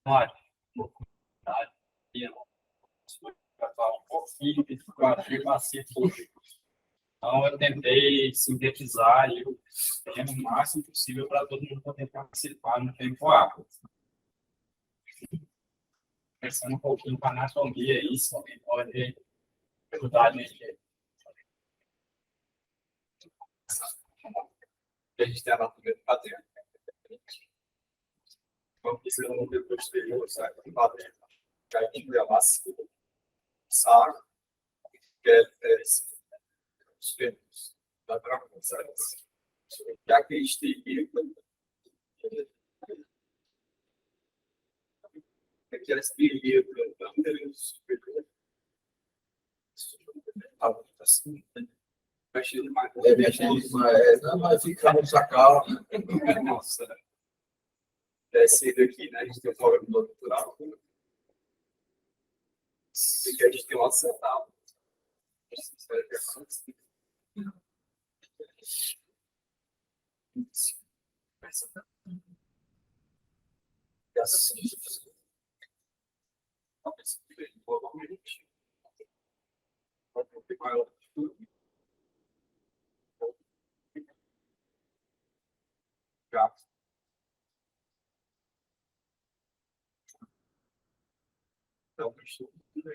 Olha, para falar um pouquinho que eu achei pacífico. Então, eu tentei sintetizar e o tema o máximo possível para todo mundo poder participar no tempo hábil. Pensando um pouquinho para a anatomia, isso também pode ajudar a gente. A gente tem a anatomia do padrão. Então, precisa no dedo posterior, sabe? Do padrão. Aí tem que massa, saco, que é os pênis da braca, sabe? Já que a gente tem aquela espelha, assim, mexendo mais. Não, vai ficar no sacal. Nossa, esse daqui, né? A gente tem um programa natural. Aqui a gente tem uma central.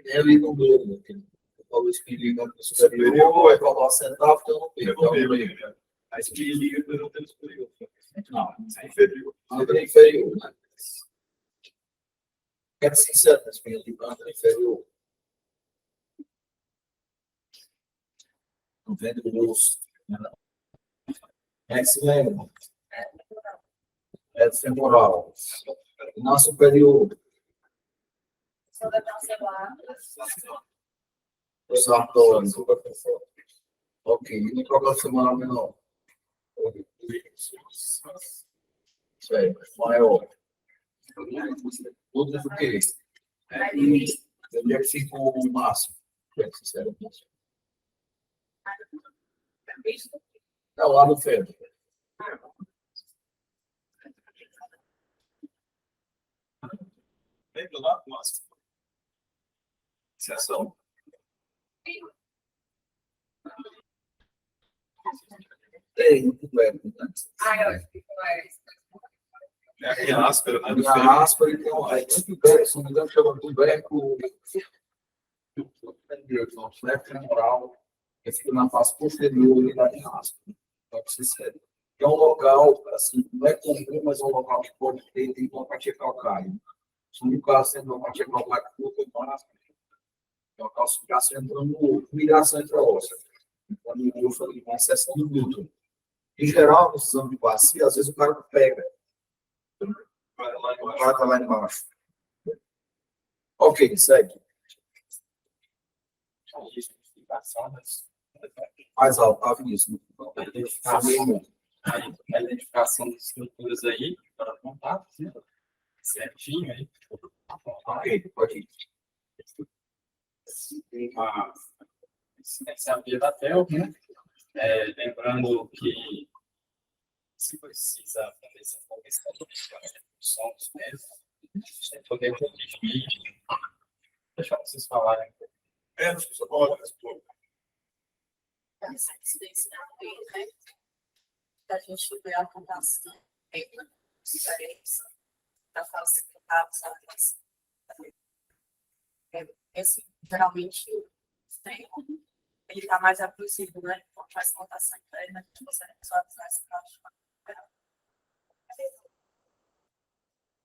Ele não deu, o espelho superior, é para o central, então não tem. A espelha não tem superior. Não, é inferior. É inferior, né? Quero ser sincero, a espelha de banda é inferior. Não vem do osso. É que se lembra. É femoral. Não superior. O sartório. Ok. E no problema femoral menor? Isso aí. Maior. Outras o quê? Onde é que fica o máximo? Sinceramente. Não, lá no fêmur. Lembra lá, máximo? Seção. Tem, muito bem. É áspero, né? É áspero, então, aí tudo bem, se não me engano, chama tuberco femoral, que fica na face posterior e da áspero. Então, sincero. É um local, assim, não é comum, mas é um local que pode ter, tem hemopatia calcária. Se no caso tem hemopatia calcária, é um calcificação entrando no migração intraóssea. Quando eu falei com excesso de glúten. Em geral, no exame de bacia, às vezes o cara pega. Vai lá embaixo. Ok, segue. Mais alto, tá isso. A identificação das estruturas aí, para contato, certinho aí. Ok, pode ir. Essa é a via da TEL, né? Lembrando que se precisa fazer essa correção dos sons mesmo, poder corrigir. Deixa vocês falarem. Acho que só pode expor. Essa incidência né? A gente vê a contação diferença da facilitar os atos. Esse, geralmente, ele está mais abusivo, né? Faz contação interna, que você só faz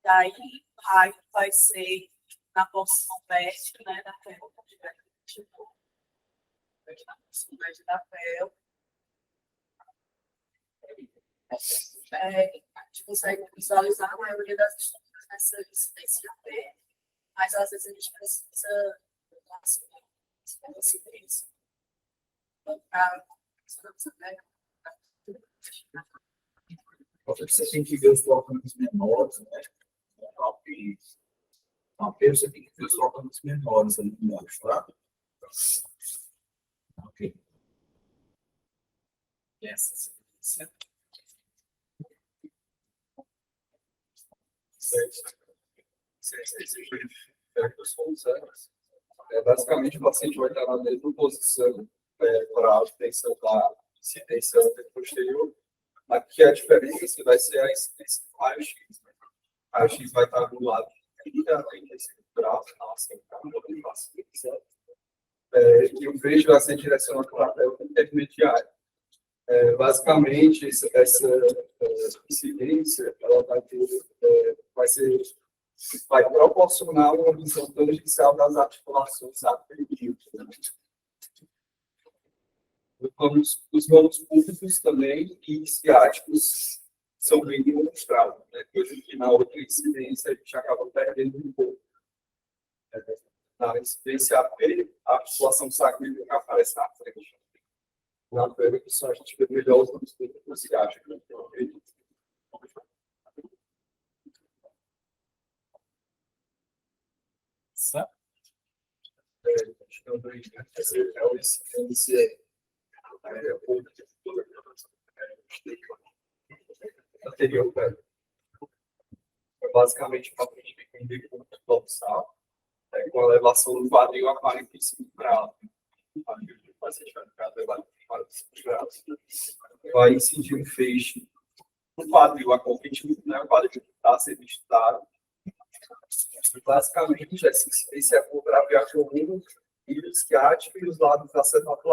daí, o raio vai ser na porção veste, né? Da pele, tipo, na porção veste da pele. A gente consegue visualizar a maioria das estruturas nessa incidência P, mas às vezes a gente precisa você tem que ver os trocamentos menores, né? Você tem que ver os trocamentos menores ali embaixo, tá? Ok. Essa Basicamente, o paciente vai estar na mesma posição para a obtenção da incidência posterior. Aqui a diferença vai ser a incidência do raio-x. O raio-x vai estar do lado e o vejo vai ser direcionado para a tela intermediária. Basicamente, essa incidência ela vai proporcionar uma visão tangencial das articulações afetivas. Os vanos públicos também e ciáticos são bem demonstrados, né? Coisa que na outra incidência a gente acaba perdendo um pouco. Na incidência AP, a articulação sacrílica aparece na frente. Na percussão, a gente vê melhor os vanos públicos e ciáticos. Certo? Anterior, basicamente para entender como é dorsal, com a elevação do quadril a 45 graus. O paciente vai ficar elevado a 45 graus. Vai incidir um feixe no quadril a 20, né? O quadril está a ser estudado. Basicamente, essa incidência é por graviar comum e o ciático e os lados acetados.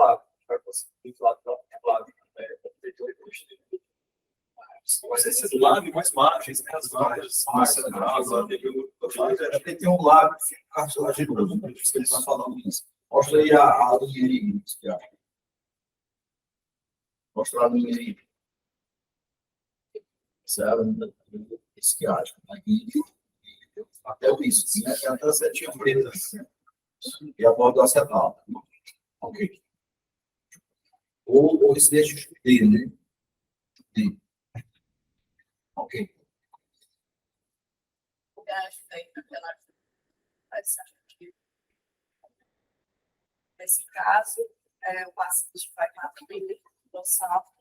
Vai conseguir os lados acetados. Mas esse do lado, mais margens, né? As margens, tem que ter um lado cartilaginoso, por isso que ele está falando isso. Mostra aí a linha aí, mostra a linha aí. Esquiático, aqui, até o isso, né? Até a setinha preta. E a borda acetal. Ok. Ou esse deixa dele, né? D. Ok. Nesse caso, o paciente vai estar também dorsal,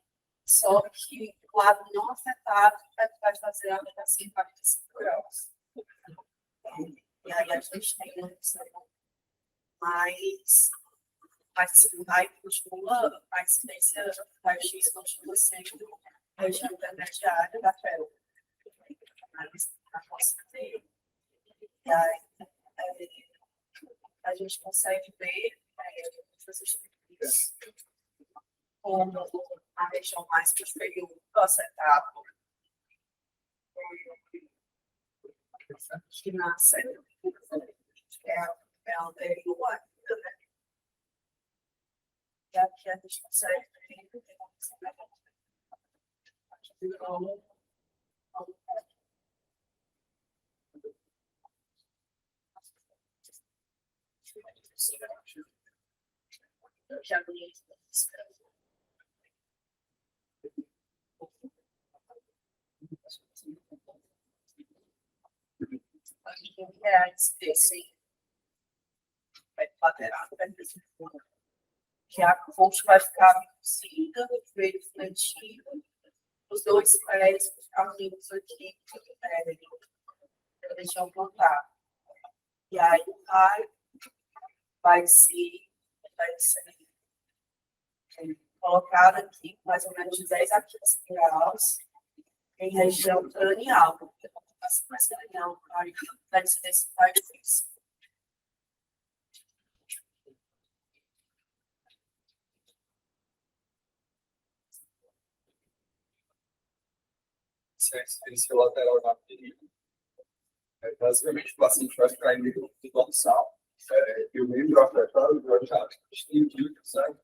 só que o lado não afetado vai fazer a avaliação em 45 graus. E aí a gente tem uma opção mais vai continua, a incidência da X continua sendo a região intermediária da tela. Mas a nossa tem. E aí a gente consegue ver como a região mais posterior do acetábulo, que nasce é a anterior ainda, né? E aqui a gente consegue ver a incidência lateral, que a coxa vai ficar reduzida, o joelho fletido, os dois pés vão ficar unidos aqui, para deixar eu voltar. E aí o raio vai ser colocado aqui, mais ou menos de 10 a 15 graus, em região cranial. Mais cranial, vai ser desse raio fixo. Essa é a incidência lateral da perigo. Basicamente, o paciente vai ficar em nível do dorsal. E o membro afetado vai estar estendido, certo?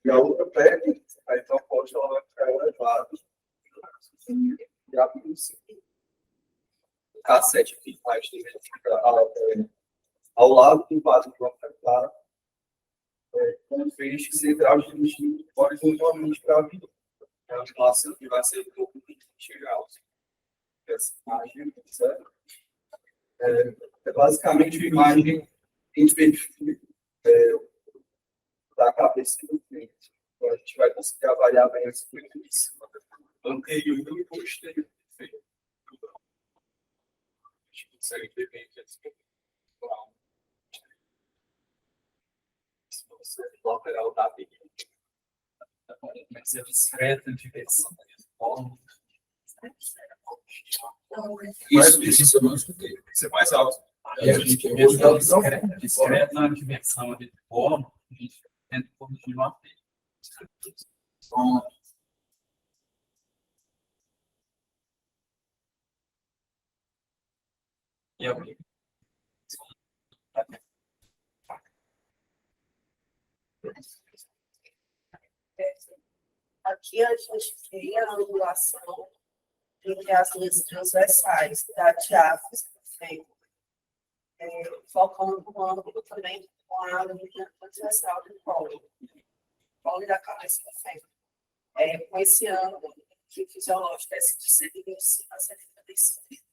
E a outra perna, então, pode ela vai ficar elevada. E a K7 aqui mais fica ao lado do vaso do afetado, com o feixe central dirigido horizontalmente para a vida. É uma relação que vai ser um pouco chegar essa imagem, certo? Basicamente uma imagem em perfil da cabeça do cliente. Então, a gente vai conseguir avaliar bem esse perfil anterior e posterior. consegue ver bem que é estrutural. Se você lateral da vida. Mas é discreta, diversão. Isso eu não escutei. Isso é mais alto. A gente vê discreta na diversão ali do polo, a gente tenta corrigir no apelo. Então, E eu Aqui a gente tem a angulação entre as linhas transversais da diáfise do fêmur, focando no ângulo também com a linha transversal do colo da cabeça do fêmur. Com esse ângulo que fisiológico é de 125 a 135,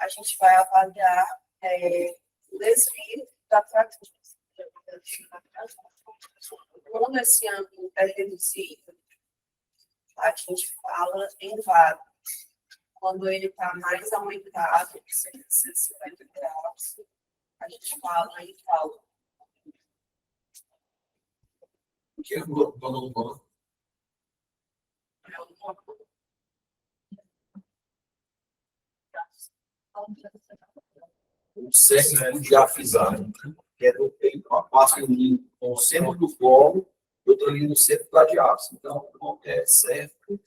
a gente vai avaliar o desvio da fratura. Quando esse ângulo é reduzido, a gente fala em vago. Quando ele está mais aumentado, 150 graus, a gente fala em valo. o que é o cérebro diafisado, que é do passo no centro do colo, outro ali no centro da diáfise. Então, é cérebro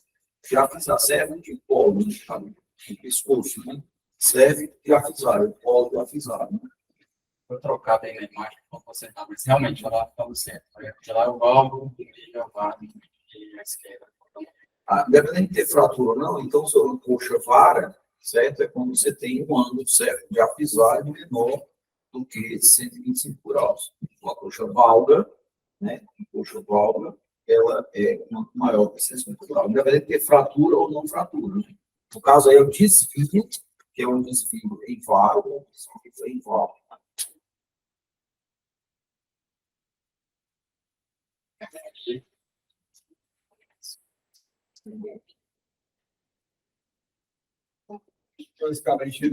diafisado, cérebro de colo, no pescoço, né? Cérebro diafisado, colo diafisado. Né? vou trocar bem na imagem para você tá, mas realmente ela está certo. De lá eu volto, eu vado e a esquerda. Independente de ter fratura ou não, então, se eu coxa vara, certo? É quando você tem um ângulo certo de apisar menor do que 125 graus. Uma coxa valga, né? Uma coxa valga, ela é maior que 150 graus. Independente de ter fratura ou não fratura. Né? No caso aí é o desvio, que é um desvio em válvula, desvio em válvula. Basicamente,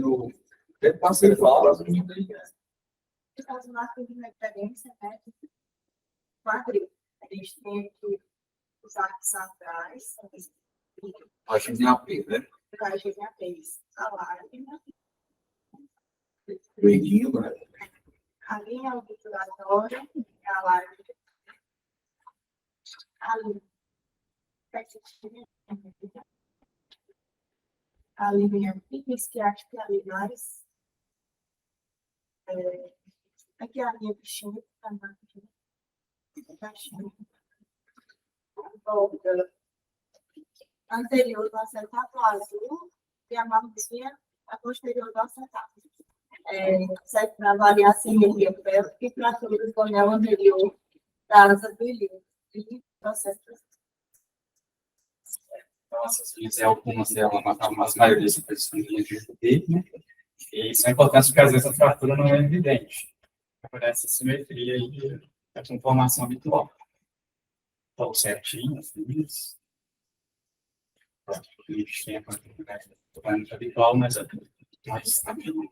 deve passar falas, Por causa do marco de referência, né? Quadril. A gente tem aqui os arcos atrás, A GNAP, né? a gente já fez a live, Doidinho, né? a linha obturatória, a live, a linha isquiática lineares, aqui a linha bichinha, volta anterior do acetato azul e a marquinha a posterior do acetato. Serve para avaliar a simetria pélvica e fraturas do anel anterior da asa do ilíaco e processo. Então, essas linhas, algumas delas, mas a maioria são linhas de Judê, né? E são importantes porque às vezes a fratura não é evidente. Aparece a simetria e a conformação habitual. Então, certinho, as linhas. A gente tem a conformação habitual, mas é mais tranquilo.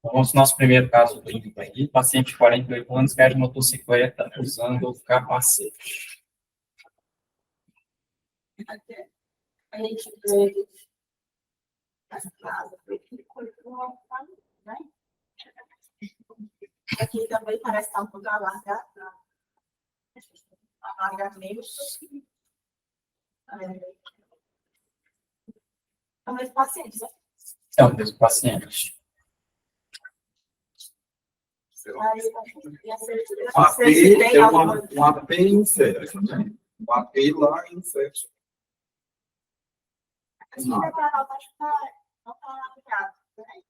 Vamos ao nosso primeiro caso clínico aí. Paciente de 48 anos cai de motocicleta usando capacete. A gente vê as casas, né? Aqui também parece estar um pouco alargado, alargamento. É o mesmo paciente, né? É o mesmo paciente. Um AP é um AP infecto, né? Um AP lá infecto. Assim, não está ligado, né?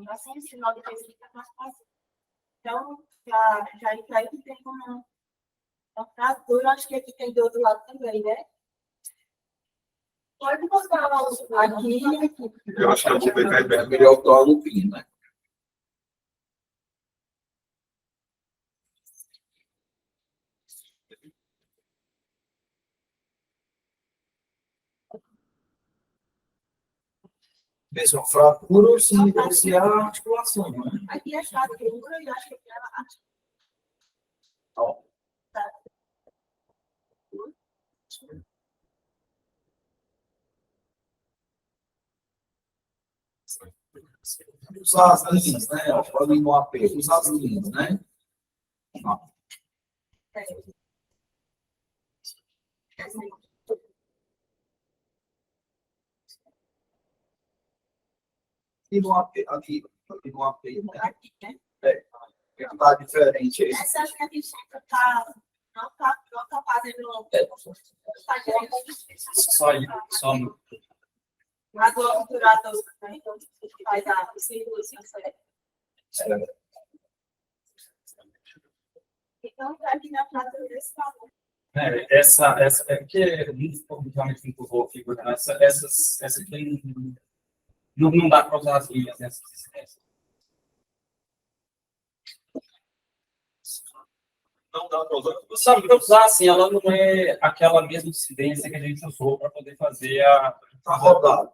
Já sem sinal de resistência mais fácil. Então, já entra aí que tem uma fratura, acho que aqui tem do outro lado também, né? Pode mostrar lá aqui e aqui. Eu acho que aqui vai cair bem melhor do alupim, né? Pensa, uma fratura ou se a articulação, né? Aqui é fratura e eu acho que aqui é Ó, usar as linhas, né? Ó, pode ir no apelo, usar as linhas, né? Ó, e no apelo, aqui no apelo, né? aqui, né? Tá diferente aí. Essa acho que a gente não tá fazendo. Tá direito. Só no. Mas o obturador também faz a circulação certa. Então, aqui na fratura desse valor. Essa é porque realmente empurrou a figura, né? Essa aqui não dá para usar as linhas nessa existência. Não dá para usar. Sabe, para usar assim, ela não é aquela mesma incidência que a gente usou para poder fazer a. Tá rodado.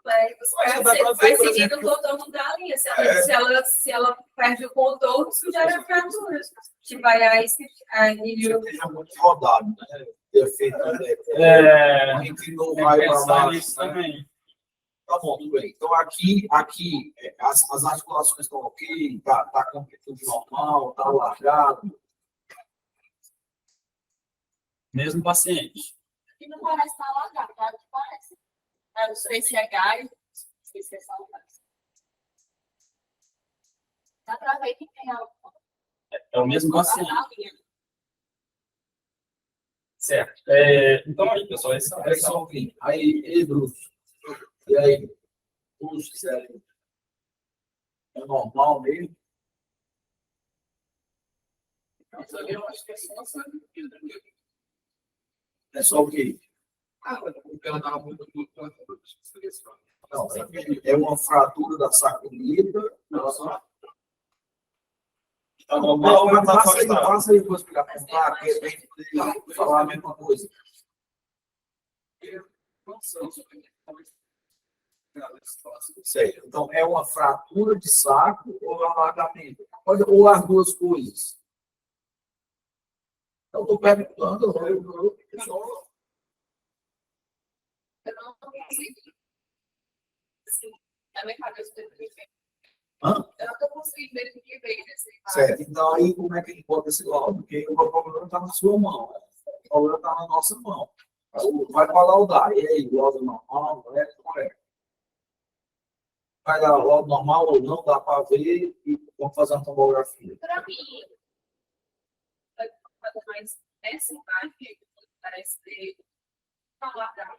Vai seguindo o contorno da linha. Se ela perde o contorno, isso já é fratura. Que vai a nível. Seja muito rodado, né? Defeito, É, que não tem vai que para pensar baixo, nisso né? também. Tá bom, tudo bem. Então, aqui as articulações estão ok, tá com amplitude normal, tá alargado. Mesmo paciente. E não parece estar alagado, claro que parece. Eu não sei se é gás, não sei se é saudável. Dá para ver que tem algo. É o mesmo paciente. Na linha. Certo. Então, aí, pessoal, Aí, só um pouquinho. Aí, Bruce. E aí? Bruce, sério. É normal mesmo? Mas ali eu acho que é só sabe. É só o quê? Porque ela estava muito. Não, é uma fratura da sacroiliaca. Tá normal, mas tá Passa afastado. aí, vou explicar para o que a gente poder falar a mesma coisa. Certo. Então, é uma fratura de sacro ou alargamento? Ou as duas coisas? Eu estou perguntando. Eu não consigo. Assim, na minha cabeça, eu Hã? não estou conseguindo ver o que veio nesse Certo. Então, aí, como é que ele bota esse laudo? Porque o problema está na sua mão. O problema está na nossa mão. Vai para laudar. E aí, laudo normal, não é? Correto. Vai dar laudo normal ou não, dá para ver e vamos fazer uma tomografia. Para mim, mais essa imagem parece ter falar da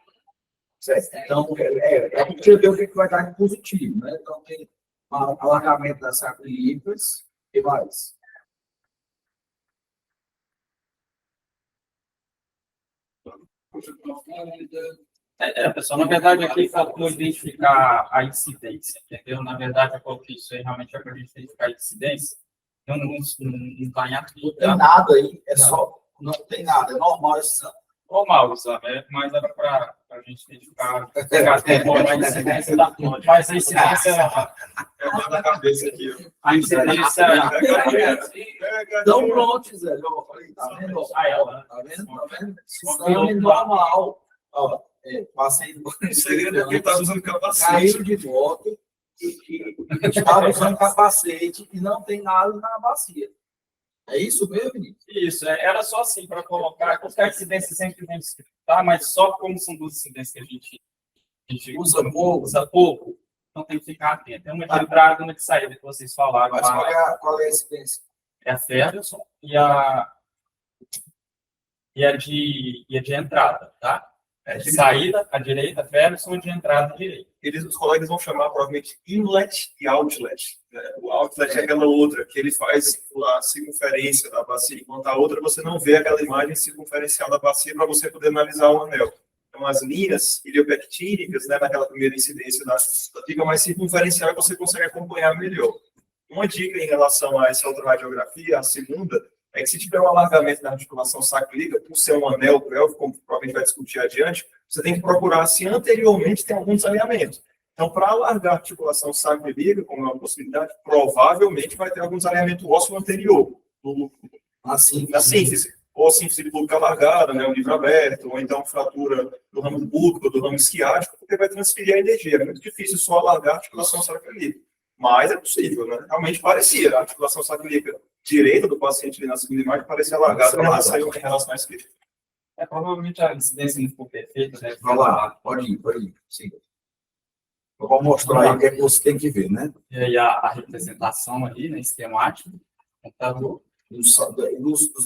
Certo. Então, é porque ver o que vai dar de positivo, né? Então, tem alargamento das sacroiliacas e mais. Pessoal, na verdade, aqui faltou identificar a incidência, entendeu? Na verdade, eu coloquei isso aí realmente é para a gente identificar a incidência. Eu não está em ato. Não tem nada aí, é só. Não tem nada, é normal esse exame. Normal, sabe? Mas era para a gente identificar a incidência da fonte. Mas a incidência. Na cabeça aqui. A incidência. Então, pronto, Zé. Eu falei, tá vendo? Tá vendo? Tá vendo? Exame normal. Ó, passei do O segredo é que ele tá usando capacete. caiu de moto e estava usando capacete e não tem nada na bacia. É isso mesmo, Vinícius? Isso, era só assim para colocar, porque a incidência sempre vem tá? Mas só como são duas incidências que a gente usa pouco, então tem que ficar atento. É uma de entrada e uma de saída que vocês falaram. Mas qual é a incidência? É a Ferguson e a de entrada, tá? É de saída, a direita, Ferguson, e de entrada, a direita. Os colegas vão chamar provavelmente inlet e outlet. Né? O outlet é aquela outra, que ele faz a circunferência da bacia, enquanto a outra você não vê aquela imagem circunferencial da bacia para você poder analisar o anel. Então, as linhas iliopectínicas, né, naquela primeira incidência, fica mais circunferencial e você consegue acompanhar melhor. Uma dica em relação a essa outra radiografia, a segunda, é que se tiver um alargamento da articulação sacroiliaca, por ser um anel pélvico, como provavelmente vai discutir adiante, você tem que procurar se anteriormente tem algum desalinhamento. Então, para alargar a articulação sacro-ilíaca, como é uma possibilidade, provavelmente vai ter algum desalinhamento ósseo anterior, na síntese. Ou síntese pública alargada, né, o livro aberto, ou então fratura do ramo público, do ramo isquiático, porque vai transferir a energia. É muito difícil só alargar a articulação sacro-ilíaca. Mas é possível, né? Realmente parecia. A articulação sacro-ilíaca direita do paciente ali na segunda imagem parecia alargada, mas saiu em relação à esquerda. Provavelmente a incidência não ficou perfeita, né? Vai lá, pode ir. Sim. Eu vou mostrar aí o que é que você tem que ver, né? E aí a representação ali, né, esquemática, computador. Dos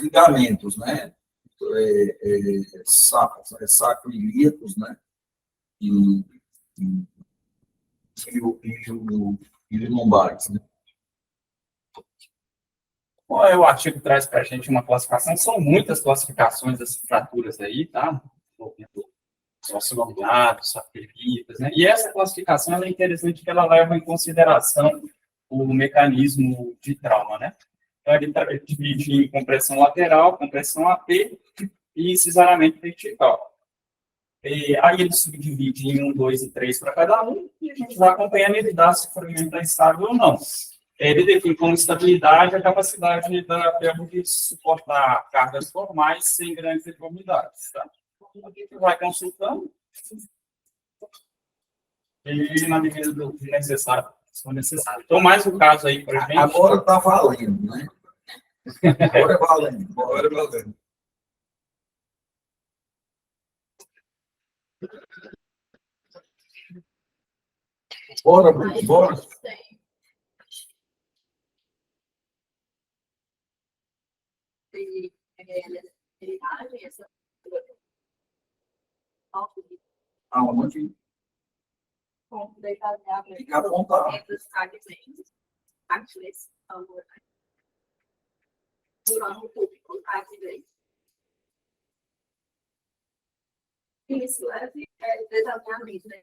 ligamentos, né? Sacro-ilíacos, né? E lombares, né? Bom, o artigo traz para a gente uma classificação, são muitas classificações das fraturas aí, tá? Oscilonados, sacroiliacas, né? E essa classificação ela é interessante porque ela leva em consideração o mecanismo de trauma, né? Então, ele divide em compressão lateral, compressão AP e incisaramento vertical. E aí ele subdivide em 1, 2 e 3 para cada um, e a gente vai acompanhando ele dá se o fragmento está estável ou não. Ele define como estabilidade a capacidade da pelve de suportar cargas formais sem grandes deformidades. Tá? A gente vai consultando e na medida do necessário, se for necessário. Então, mais um caso aí para a gente. Agora está valendo, né? Agora é valendo. Agora é valendo. Bora, bora. Aonde? Fica à vontade. Isso é desalinhamento, né?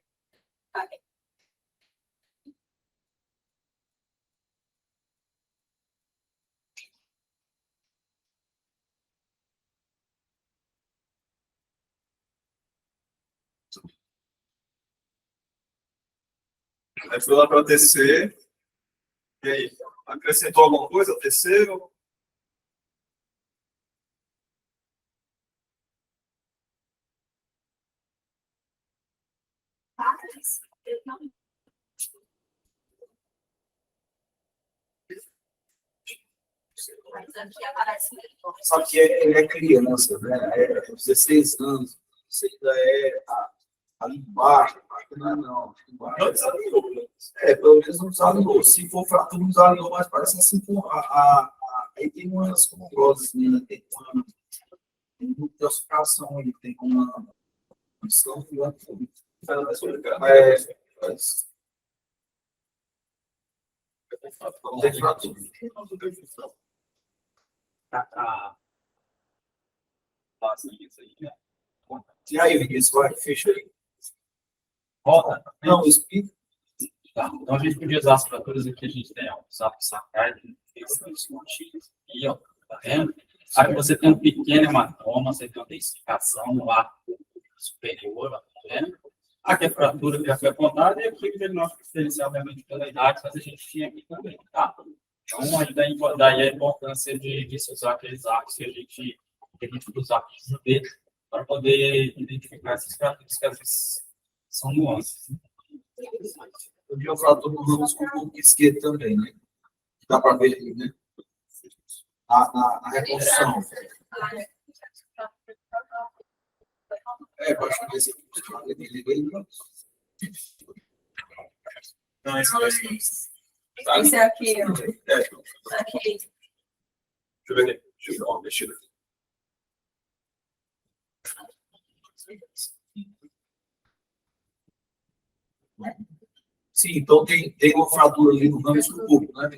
Aí foi lá para TC. E aí, acrescentou alguma coisa? Terceiro? Só que ele é criança, né? É 16 anos. Você ainda é ali embaixo. Não. Não desalinhou. Pelo menos não desalinhou. Se for fratura, não desalinhou, mas parece assim com aí tem umas congloses, né? Tem uma classificação aí, tem uma missão que vai não tem fratura. E aí, Vinícius, vai, fecha aí. Volta. Não, explica. Tá. Então, a gente podia usar as fraturas aqui, a gente tem o sacroiliaco, e ó, tá vendo? Aqui você tem um pequeno hematoma, você tem uma densificação no arco superior, ó, tá vendo? Aqui a fratura que já foi apontada e aqui o diagnóstico diferencial realmente pela idade, mas a gente tinha aqui também, tá? Então, aí daí a importância de se usar aqueles arcos que a gente usa aqui no dedo para poder identificar esses fraturas que às vezes são nuances. Eu vi o fratura no ramo esquerdo também, né? Dá para ver ali, né? A reconstrução. Baixa esse aqui. Não, isso é isso. Esse aqui, ó. Aqui. Deixa eu ver aqui. Deixa eu dar uma mexida aqui. Sim, então tem uma fratura ali no ramo escuro, né?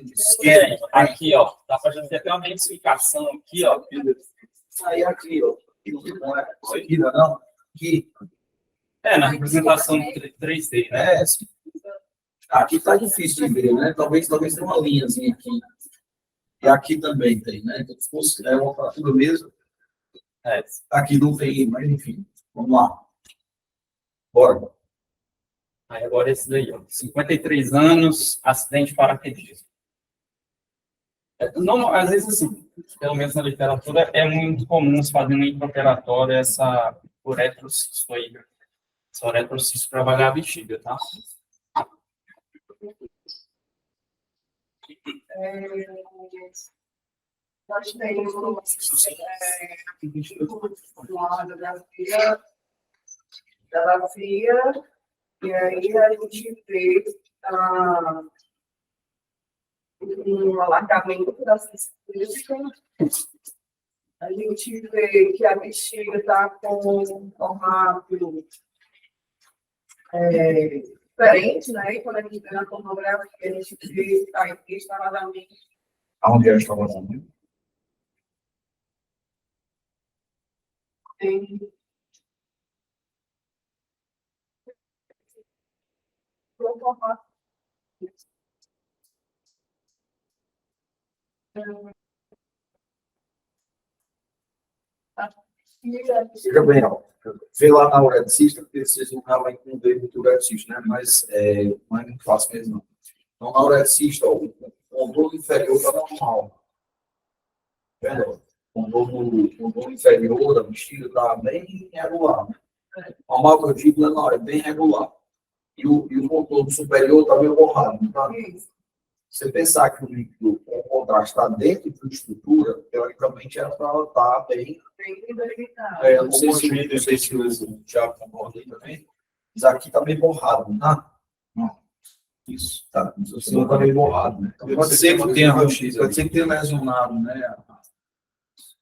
Aqui, ó. Dá para gente ter até uma identificação aqui, ó. Aí aqui, ó. Não é isso aqui, não? Aqui. Na representação 3D, né? Sim. Aqui tá difícil de ver, né? Talvez tenha uma linhazinha aqui. E aqui também tem, né? Então, se fosse uma fratura mesmo. Aqui não tem, mas enfim. Vamos lá. Bora. Aí agora esse daí, ó, 53 anos, acidente de paraquedismo. Não, às vezes, assim, pelo menos na literatura, é muito comum se fazer no intraoperatório essa uretrocisto aí, essa uretrocisto para avaliar a bexiga, tá? Nós temos uma radiografia da bacia, e aí a gente vê um alargamento da cística. A gente vê que a bexiga está com um formato diferente, né? E quando a gente vê na tomografia, a gente vê que está vazamento. Aonde é que está vazando? Tem um formato. Veja bem, ó, vê lá na uretricista, porque vocês não acabam com o dedo do uretricista, né? Mas não é muito fácil mesmo, não. Então, na uretricista, o contorno inferior está normal. Vendo? O contorno inferior da bexiga está bem regular. Normal que eu digo, não, é bem regular. E o contorno superior está meio borrado. Não tá? Você pensar que o líquido com contraste está dentro da estrutura, teoricamente era para ela estar bem. Eu não sei se o Thiago concorda aí também, mas aqui está meio borrado, não tá? Não. Isso, tá. Você não está meio borrado, né? Então, pode ser que tenha lesionado, né?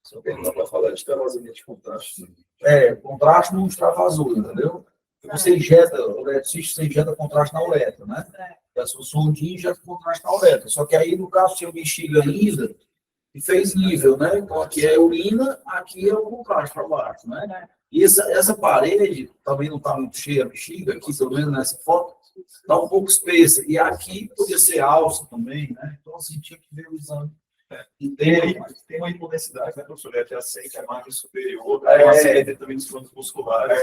Só que não vai falar de extravasamento de contraste. Contraste no extravasor, entendeu? Você injeta, o uretricista, você injeta contraste na uretra, né? A sua sondinha injeta contraste na uretra. Só que aí, no caso, tinha bexiga ainda, e fez nível, né? Então, aqui é a urina, aqui é o contraste para baixo, né? E essa parede também não está muito cheia, a bexiga, aqui, pelo menos nessa foto, está um pouco espessa. E aqui podia ser alça também, né? Então, assim, tinha que ver o exame. E tem uma hipodensidade, né, professor? Até aceita a margem superior, tem uma série também dos planos musculares.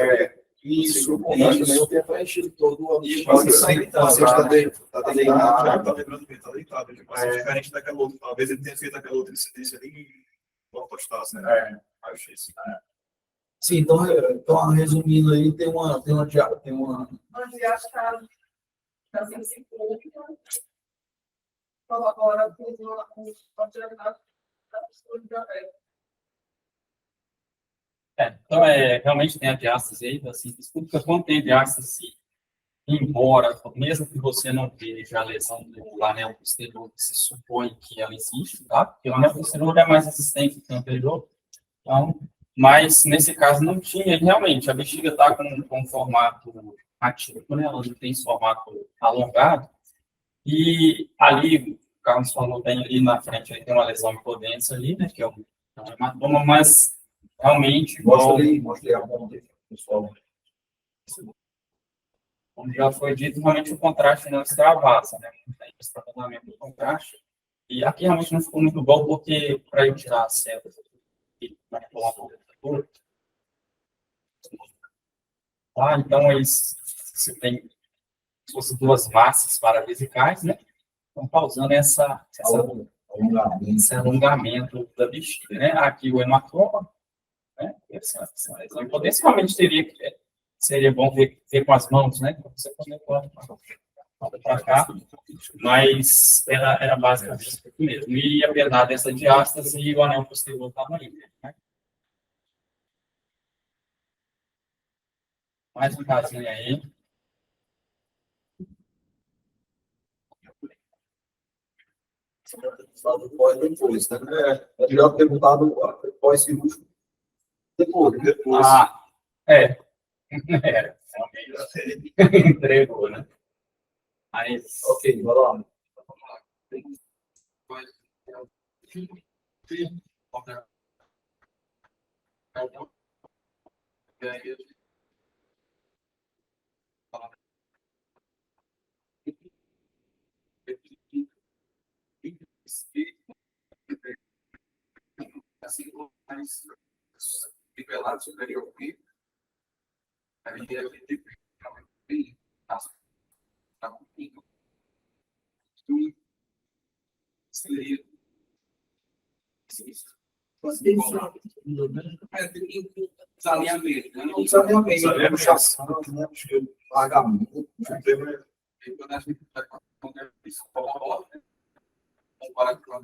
Isso, O contraste também não tem preenchido todo o E ambiente. você está Está deitado, deitado. já está lembrando bem, está deitado. Tipo, assim, diferente daquela outra. Talvez ele tenha feito aquela outra incidência ali em ortostácio, né? Acho isso. Sim, então, resumindo aí, tem uma Uma diástase da sensível. Agora, com o diagnóstico da postura diabética. Então, realmente tem a diástase aí, assim, desculpa, quando tem diástase, embora, mesmo que você não veja a lesão do anel posterior, se supõe que ela existe, tá? Porque o anel posterior é mais resistente que o anterior, então, mas nesse caso não tinha, e realmente, a bexiga está com um formato ativo, né? Ela não tem esse formato alongado, e ali, o Carlos falou bem ali na frente, aí tem uma lesão hipodensa ali, né? Que é um hematoma, mas realmente, igual, Mostrei a mão dele, pessoal. como já foi dito, realmente o contraste não extravasa, né? Não tem extravasamento do contraste. E aqui realmente não ficou muito bom, porque para eu tirar as células aqui, manipular a temperatura, tá? Então, você tem se fosse duas massas paravesicais, né? Então, causando esse alongamento da bexiga, né? Aqui o hematoma, né? Potencialmente seria bom ver com as mãos, né? Você poder para cá, mas era basicamente isso mesmo. E apesar dessa diástase, e o anel posterior estava aí, né? Mais um casinho aí. Pós depois, né? É melhor perguntar do pós-cirúrgico depois. Ah, entregou, né? Mas, Ok, bora lá. Assim, mais nivelado superior aqui. A gente Os alinhamentos, né? Os alinhamentos, puxação, né? Pagamento. Quando a gente vai fazer isso, comparar com a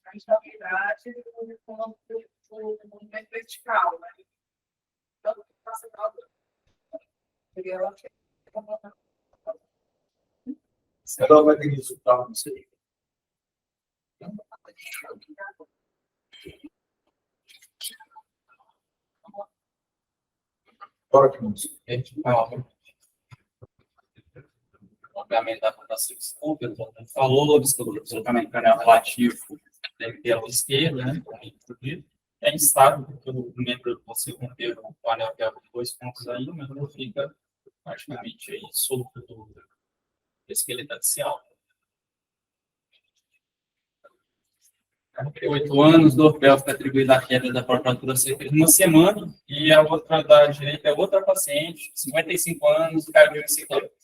mas na verdade, o movimento vertical, né? Então, passa ela vai ter resultado nisso aí. Bora que vamos. Obviamente, da fundação desculpa, falou do deslocamento cranial relativo pela esquerda, né? É instável, porque o membro, você romper o anel pélvico de 2 pontos aí, o membro fica praticamente aí solto do esqueleto axial. 8 anos, dor pélvica atribuída à queda da própria altura cerca de 1 semana, e a outra da direita é outra paciente, 55 anos, cardioencefalograma.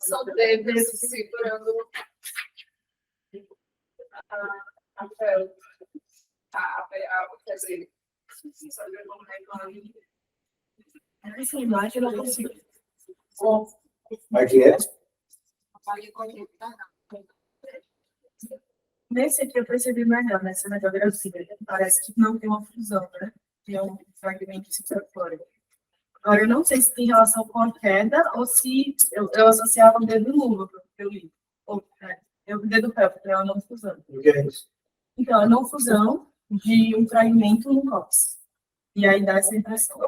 São dedos segurando a pele. Quer dizer, sabe como é que essa imagem eu não consigo. Mas que é? Nesse aqui eu percebi melhor, nessa radiografia. Parece que não tem uma fusão, né? Tem um fragmento superflórico. Agora, eu não sei se tem relação com a queda ou se eu associava o dedo luva, que eu li. Ou, o dedo pélvico, é uma não fusão. O que é isso? Então, é não fusão de um fragmento no cóccix. E aí dá essa impressão.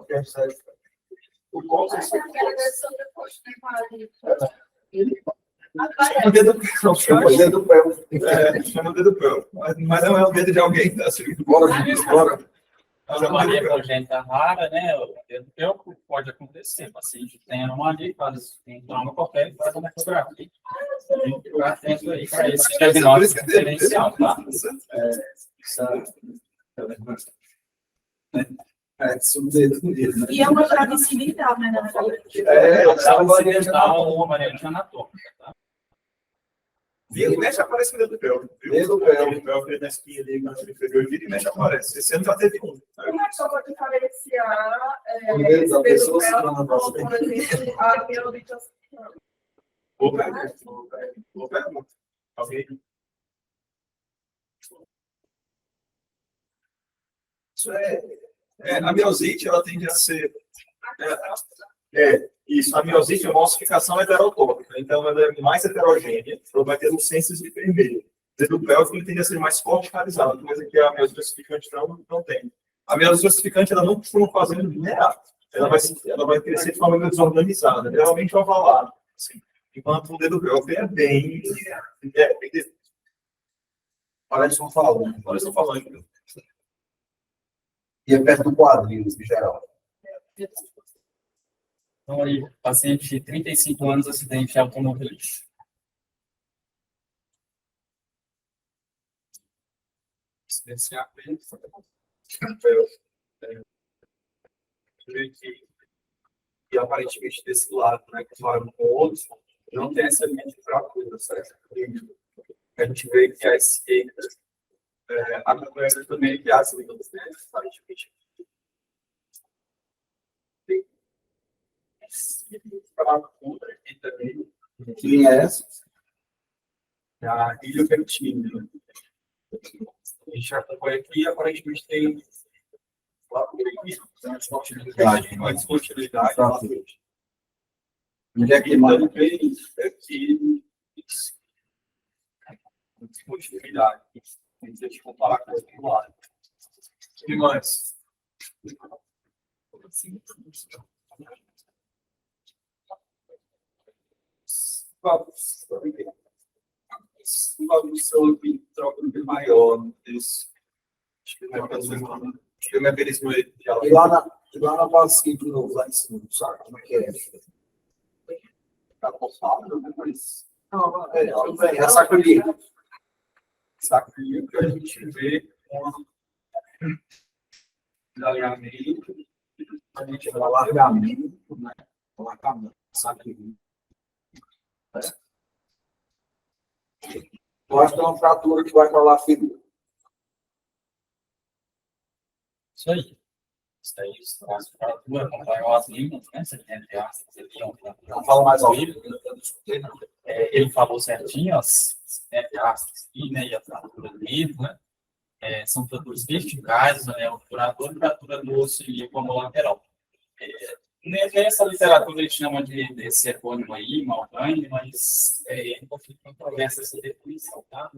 O cóccix. O dedo Chama o dedo pélvico. chama o dedo pélvico. Mas não é o dedo de alguém que está assim. Bora, Vinícius, bora. A anomalia congênita rara, né? O dedo pélvico pode acontecer. O paciente tem anomalia, tem trauma qualquer, faz uma ecografia. Tem que ficar atento aí para esse diagnóstico diferencial, tá? E é uma trave ocidental, né? Na verdade. Essa ocidental ou uma maneira anatômica, tá? Vira e mexe aparece o dedo pélvico. Dedo pélvico. Pélvico na espinha ali, na inferior, vira e mexe aparece. Esse ano já teve um. Como é que eu vou diferenciar O dedo da pessoa se pélvico, torna ou, por exemplo, a mieloditação? Boa pergunta. Alguém? Isso a miosite, ela tende a ser. Isso, a miosite é uma ossificação heterotópica, então ela é mais heterogênea, ela vai ter lucências de vermelho. O dedo pélvico ele tende a ser mais corticalizado, coisa que a miosite ossificante não tem. A miosite ossificante ela não costuma fazer linear, ela vai crescer de forma desorganizada, geralmente ovalada. Assim. Enquanto o dedo pélvico é bem. Parece um falando. Parece um falante. E é perto do quadril, em geral. Então, aí, paciente de 35 anos, acidente automobilístico. E aparentemente desse lado, né, que vai com o outro, não tem essa linha de fratura, certo? A gente vê que a esquerda Acompanhando também que as linhas, né? Aparentemente. Fratura aqui também. Que linha é essa? A iliofertina. A gente acompanha aqui, aparentemente tem Continuidade. mais continuidade. Onde é que mais? Também aqui. Continuidade. A gente comparar com o outro lado. O que mais? Uma missão de troca maior desse. Acho que é um mecanismo de E lá na base de novo, lá em cima, sabe como é que é? Tá postado, né? Mas Não, é a sacolinha. saquinho que a gente vê com alargamento, a gente vai lá. Alargamento, né? Alargamento, sacolinha. Eu acho que é uma fratura que vai para lá, filho. Isso aí. Isso aí, as fraturas acompanham as linhas, né? Você tem entre aspas, Não fala mais ao vivo, eu não escutei, não. ele falou certinho, as entre aspas, aqui, né? E a fratura do livro, né? São fraturas verticais, né? O furador e fratura do osso ilíaco lateral. Nessa literatura eles chamam de serônimo aí, Malgani, mas é um pouquinho controversa essa definição, tá?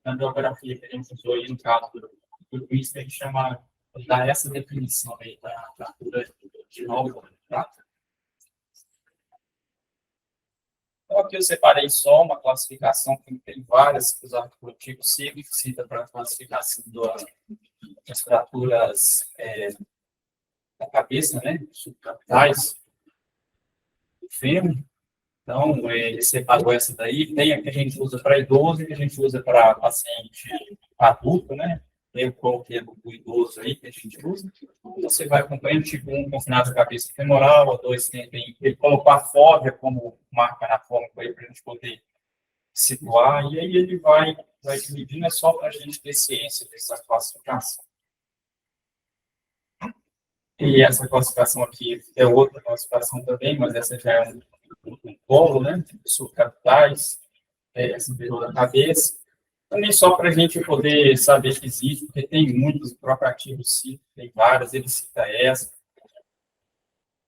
Na biografia que a gente usou aí no caso do Luiz, a gente chama, dá essa definição aí da fratura de novo, tá? Então, aqui eu separei só uma classificação, que tem várias, os artigos cita para a classificação das fraturas da cabeça, né? Subcapitais, do fêmur. Então, ele separou essa daí. Tem a que a gente usa para idoso e que a gente usa para paciente adulto, né? Tem o coloquei do idoso aí que a gente usa. Você vai acompanhando, tipo, um confinado da cabeça femoral, a dois tem, ele colocou a fóvea como marca anatômica aí para a gente poder situar, e aí ele vai dividindo, é só para a gente ter ciência dessa classificação. E essa classificação aqui é outra classificação também, mas essa já é um polo, né? Subcapitais, essa interior da cabeça. Também só para a gente poder saber que existe, porque tem muitos, o próprio artigo cita, tem várias, ele cita essa,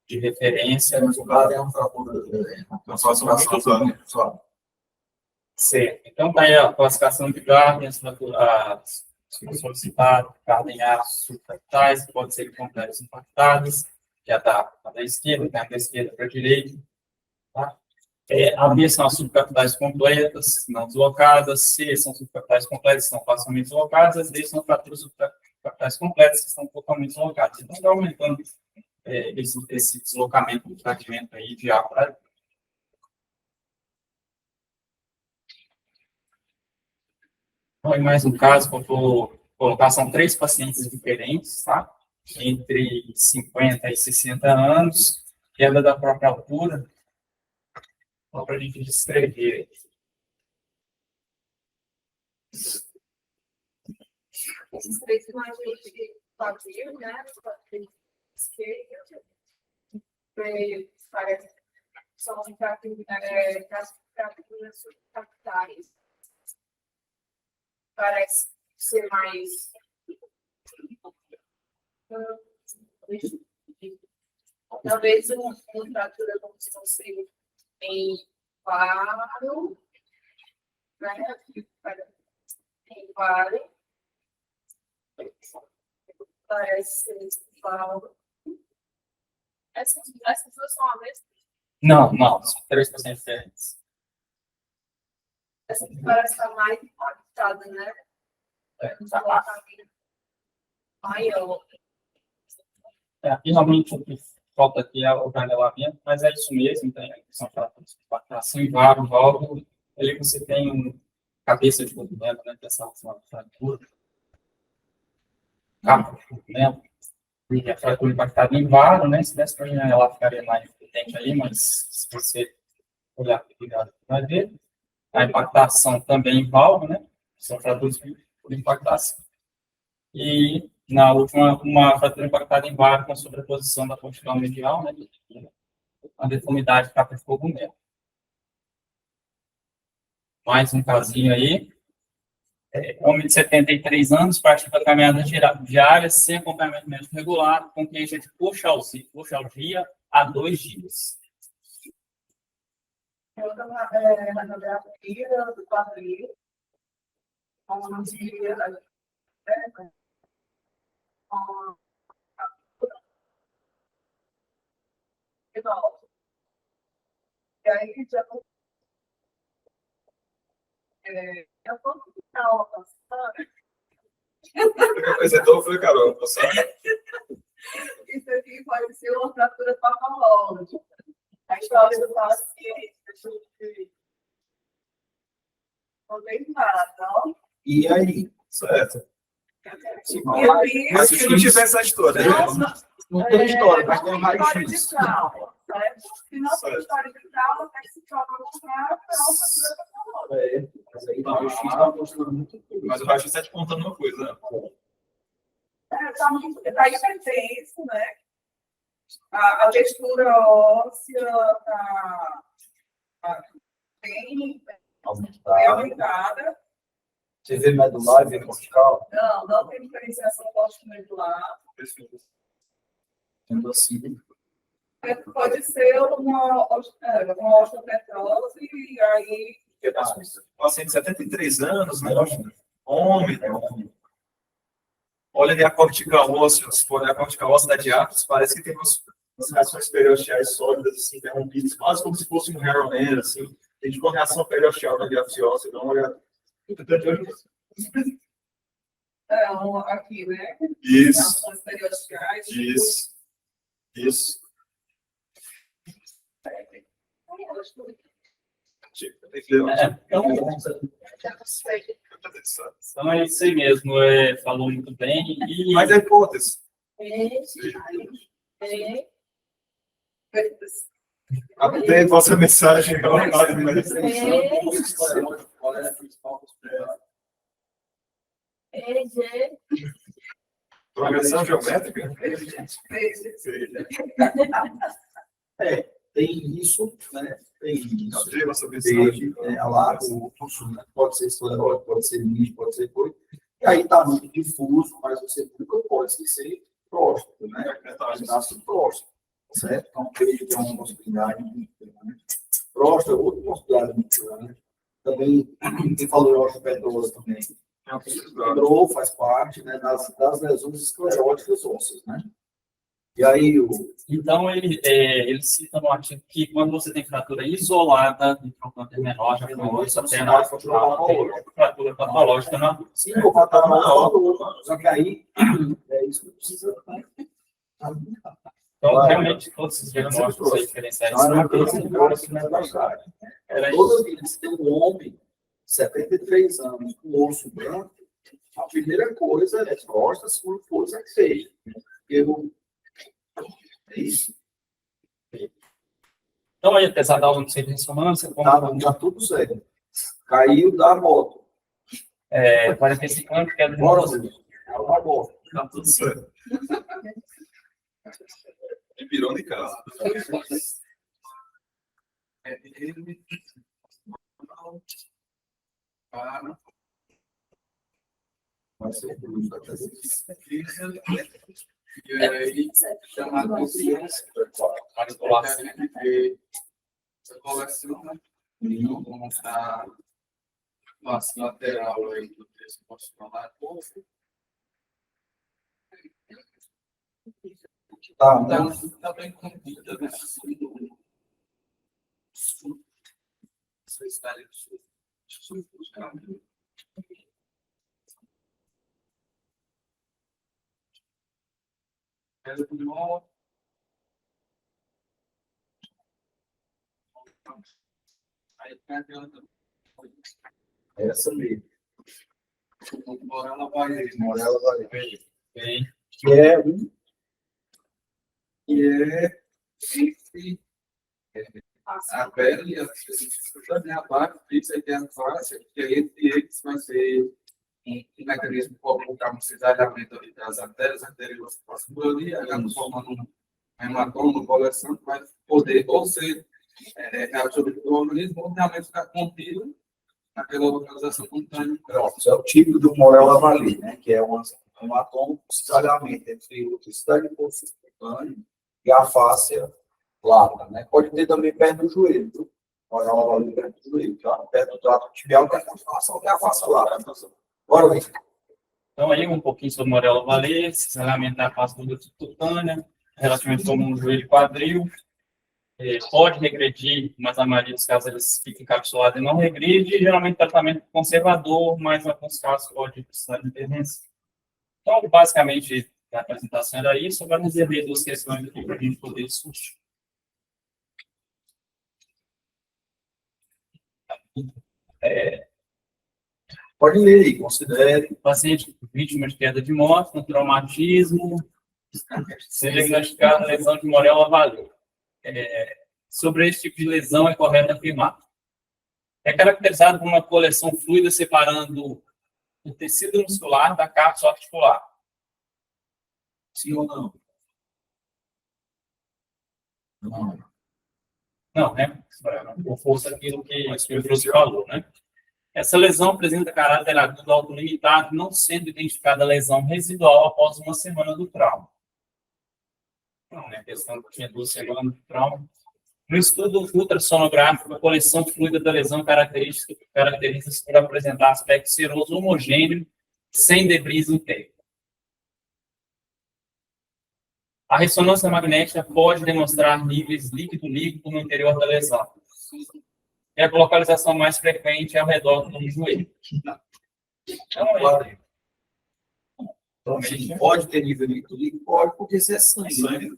de referência. O lado é um fratura. Então, só só. Certo. Então, está aí a classificação de Gardner, as solicitadas, cardeais subcapitais, que podem ser complexos impactados, já está da esquerda, está da esquerda para a direita. Tá? A B são as subcapitais completas, não deslocadas, C são subcapitais completas, que estão facilmente deslocadas, as D são fraturas subcapitais completas, que estão totalmente deslocadas. Então, está aumentando esse deslocamento do fragmento aí de A para B. Então, em mais um caso que eu vou colocar, são 3 pacientes diferentes, tá? Entre 50 e 60 anos, queda da própria altura, só para a gente descrever. Esses 3 imagens de quadril, né? Quadril esquerdo, parece que são fraturas subcapitais. Parece ser mais. Talvez uma fratura como se fosse em varo, né? Em varo. Parece ser em varo. Essas duas são a mesma? Não, são 3 pacientes diferentes. Essa aqui parece estar mais impactada, né? Maior. Aqui realmente o que falta aqui é o canelamento, mas é isso mesmo, são fraturas de impactação em válvula, ali você tem cabeça de movimento, né? Essa fratura. Capa de movimento. E a fratura impactada em varo, né? Se desse para ela ficaria mais evidente ali, mas se você olhar aqui, vai ver. A impactação também em válvula, né? São fraturas impactasse. E, na última, uma fratura impactada em vácuo com sobreposição da cortical medial, né? A deformidade capa de cogumelo. Mais um casinho aí. Homem de 73 anos, pratica caminhada diária sem acompanhamento médico regular, com queixa de puxalgia há 2 dias. Radiografia do quadril, e aí já eu vou ficar alcançando. Apresentou, foi, Carol, passar. Isso aqui pode ser uma fratura patológica. A história do paciente, deixa eu ver. Não tem nada, não? E aí? Certo. Mas se não tivesse essa história, né? Não tem história, mas tem não mais história de X. trauma, certo? Se não tem Certo. história de trauma, tem que se provar para uma fratura patológica. Mas aí o raio-x está mostrando muito coisa. Mas o raio está te contando uma coisa, né? Está hipertenso, né? A textura óssea está bem aumentada. Você vê medular e vê cortical? Não tem diferenciação cortico-medular. Sendo assim, Pode ser uma osteopetrose e aí... Paciente de 73 anos, né? Homem, olha ali a cortical óssea, se for olhar a cortical óssea da diástase, parece que tem umas reações periosteais sólidas, assim, interrompidas, quase como se fosse um Harrow-Man, assim. Tem tipo uma reação periosteal da diástase óssea, dá uma olhada. Aqui, né? Isso, Reações periosteais. isso. Tem que ler. Então é isso aí mesmo, falou muito bem. E Mas a hipótese. Tem vossa mensagem. qual é a principal possibilidade? Progressão geométrica? Tem isso, né? Tem Não isso. tem vossa mensagem. Tem lá o curso, né? Pode ser esclerótico, pode ser lixo, pode ser coisa. E aí está muito difuso, mas você nunca pode ser próstata, né? Nasce próstata, certo? Então, creio que é uma possibilidade muito grande. Próstata é outra possibilidade muito grande. Também, quem falou em osteopetrose também. Pedro faz parte, né, das lesões escleróticas ósseas, né? E aí, então, ele cita no artigo que quando você tem fratura isolada de trocânter menor, já falou isso até na fratura patológica, né? sim, o patamar falou, só que aí é isso que precisa, né? Então, realmente, todos esses diagnósticos aí diferenciais Não é são uma coisa que eu acho que não é verdade. Toda vida que você tem um homem de 73 anos com osso branco, a primeira coisa é próstata, a segunda coisa é feio. É isso. Então, aí, apesar da aula de ressonância, como Tá tudo certo. Caiu da moto. 45 anos, que é do Bora, Zé. É uma moto. Tá tudo certo. E virou de casa. Vai ser cruz, vai ser. E aí, chamar a consciência, manipulação, essa coleção, né? Como está a face lateral aí do texto postural. Tá bem contida, né? Você está ali no Essa mesmo. Morela vai Morela bem. que é um. Esse a pele e a abaixo, isso aqui é a face, que aí entre eles vai ser um mecanismo para colocar um cisalhamento ali das artérias anteriores passam por ali, aí formando um hematoma, coleção, que vai poder ou ser reabsorvido pelo organismo ou realmente ficar contido naquela localização contânea. Pronto, isso é o tipo do Morella Valley, né? Que é um hematoma com cisalhamento entre o tecido adiposo subcutâneo e a fáscia larga, né? Pode ter também perto do joelho, viu? Morella Valley perto do joelho, tá? Perto do trato tibial, que é a continuação, que é a fáscia larga. Bora ver. Então, aí um pouquinho sobre Morella Valley, cisalhamento da face subcutânea, relativamente comum no joelho e quadril. Pode regredir, mas a maioria dos casos eles ficam encapsulados e não regride. Geralmente, tratamento conservador, mas em alguns casos pode precisar de intervenção. Então, basicamente, a apresentação era isso. Agora, reservei duas questões aqui para a gente poder discutir. Pode ler aí, considere. Paciente vítima de queda de moto, com traumatismo, seja diagnosticada lesão de Morella Valley. Sobre esse tipo de lesão é correto afirmar. É caracterizado por uma coleção fluida separando o tecido muscular da cápsula articular. Sim ou não? Não. Não, né? Com força aquilo que o Bruce falou, né? Essa lesão apresenta caráter agudo autolimitado, não sendo identificada lesão residual após uma semana do trauma. Não, né? A questão que tinha 2 semanas do trauma. No estudo ultrassonográfico, a coleção fluida da lesão caracteriza-se por apresentar aspecto seroso homogêneo, sem debris interno. A ressonância magnética pode demonstrar níveis líquido-líquido no interior da lesão. E a localização mais frequente é ao redor do joelho. Então, Então, pode ter nível líquido, pode, porque isso é sangue, né?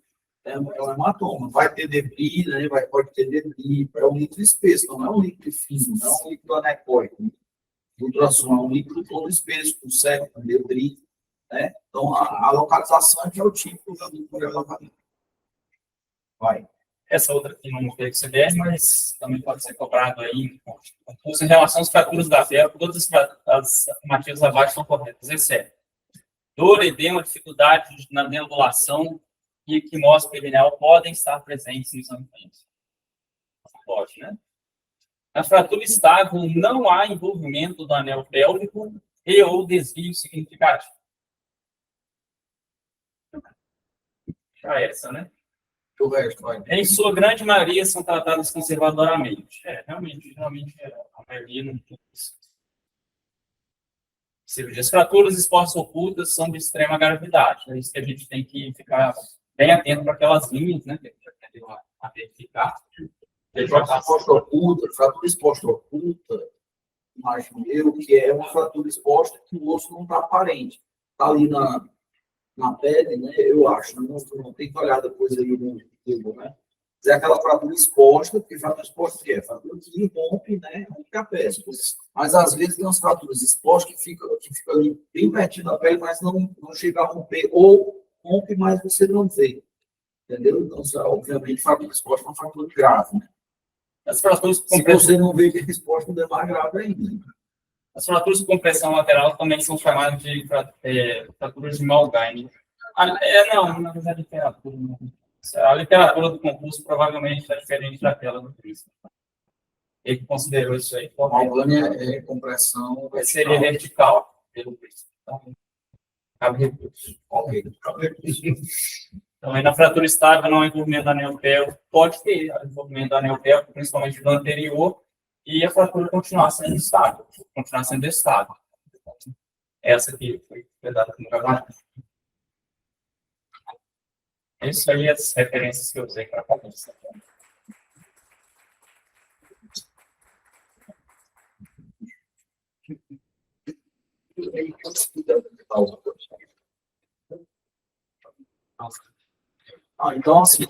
É um hematoma. Vai ter debris, né? Pode ter debris. É um líquido espesso, não é um líquido fino, não é um líquido anecoico. O ultrassom é um líquido todo espesso, com seco, com debris, né? Então, a localização é que é o tipo do Morella Valley. Vai. essa outra aqui não tem CDR, mas também pode ser cobrado aí em relação às fraturas da ferro, todas as afirmativas abaixo são corretas, exceto dor, edema, dificuldade na deambulação e equimose perineal podem estar presentes nos ambientes. Pode, né? Na fratura estável, não há envolvimento do anel pélvico e ou desvio significativo. Já essa, né? O resto, vai. Em sua grande maioria, são tratadas conservadoramente. Realmente, a maioria não tem isso. Cirurgias fraturas expostas ocultas são de extrema gravidade. É isso que a gente tem que ficar bem atento para aquelas linhas, né? Que a gente aprendeu a verificar. Fratura exposta oculta, imagino eu, que é uma fratura exposta que o osso não está aparente. Está ali na pele, né? Eu acho. Não tem que olhar depois aí no Google, né? É aquela fratura exposta, porque fratura exposta que é? Fratura que rompe, né? Rompe a pele. Mas às vezes tem umas fraturas expostas que ficam ali bem pertinho da pele, mas não chega a romper. Ou rompe, mas você não vê. Entendeu? Então, obviamente, fratura exposta é uma fratura grave, né? As fraturas Se você não vê que a resposta é mais grave ainda. As fraturas de compressão lateral também são chamadas de fraturas de Malgaigne. Não, na verdade, a literatura do concurso provavelmente é diferente daquela do Cristo. Ele considerou isso aí. Malgaigne é compressão. Seria vertical pelo Cristo. Então, cabe recurso. Ok. Então, aí na fratura estável não há envolvimento do anel pélvico. Pode ter envolvimento do anel pélvico, principalmente do anterior, e a fratura continuar sendo estável. Essa aqui foi dada como gravada. Isso aí, as referências que eu usei para fazer isso. Então, assim,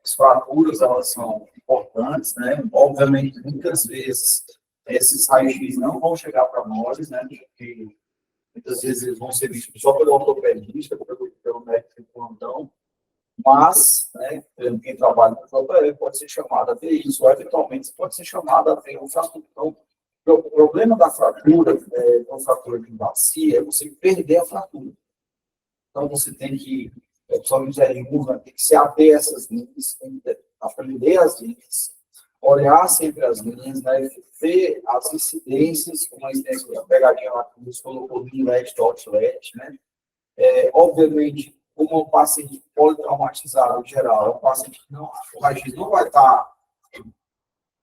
as fraturas, elas são importantes, né? Obviamente, muitas vezes, esses raios-x não vão chegar para nós, né? Porque muitas vezes eles vão ser vistos só pelo ortopedista, pelo médico de plantão, mas, né, quem trabalha com ortopedia pode ser chamado a ver isso, ou eventualmente pode ser chamado a ver um fratura. Então, O problema da fratura, com fratura de bacia, é você perder a fratura. Então, você tem que, principalmente tem que se ater a essas linhas, tem que aprender as linhas, olhar sempre as linhas, né, ver as incidências, como a pegadinha lá que você colocou no LED, dot LED, né? Obviamente, como um paciente politraumatizado em geral, é um paciente que não, o raio-x não vai estar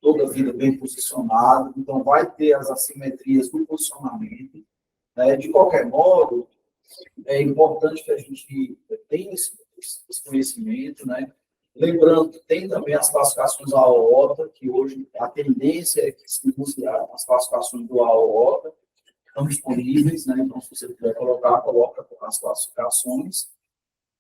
toda a vida bem posicionado, então vai ter as assimetrias do posicionamento, né? De qualquer modo, é importante que a gente tenha esse conhecimento, né? Lembrando que tem também as classificações da aorta, que hoje a tendência é que se use as classificações do aorta, estão disponíveis, né? Então, se você quiser coloca as classificações.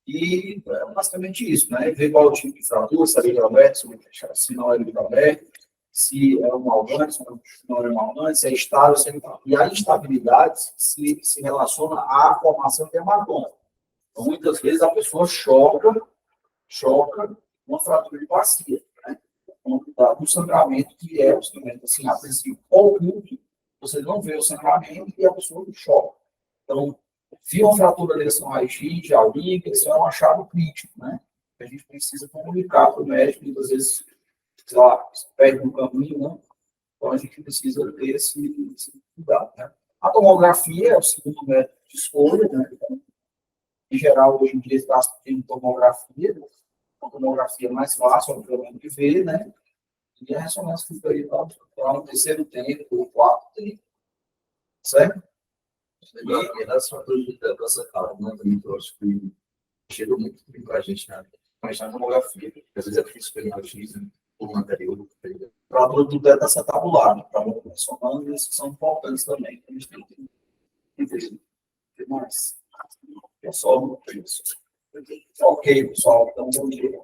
E é basicamente isso, né? Ver qual é o tipo de fratura, se é livre aberto, se não é livre aberto, se é um malgante, se não é um malgante, se é estável, se é... E a instabilidade se relaciona à formação de hematoma. Então, muitas vezes a pessoa choca uma fratura de bacia, né? Um sangramento que é um sangramento assim, a princípio, oculto, você não vê o sangramento e a pessoa choca. Então, se uma fratura dessa no raio-x, já liga, isso é um achado crítico, né? A gente precisa comunicar para o médico, muitas vezes, sei lá, perde no caminho, né? Então, a gente precisa ter esse cuidado, né? A tomografia é o segundo método de escolha, né? Então, em geral, hoje em dia, está tendo tomografia, a tomografia é mais fácil, obviamente, de ver, né? E a ressonância fica aí para um terceiro tempo, ou quarto tempo, certo? E nas fraturas de teto acetato, né, também eu acho que chega muito para a gente, né? Mas na tomografia, às vezes é difícil pegar o X por anterior. Fratura do teto acetabular, né? Para uma ressonância, que são importantes também. A gente tem que entender mais. É só isso. Ok, pessoal. Então, bom dia.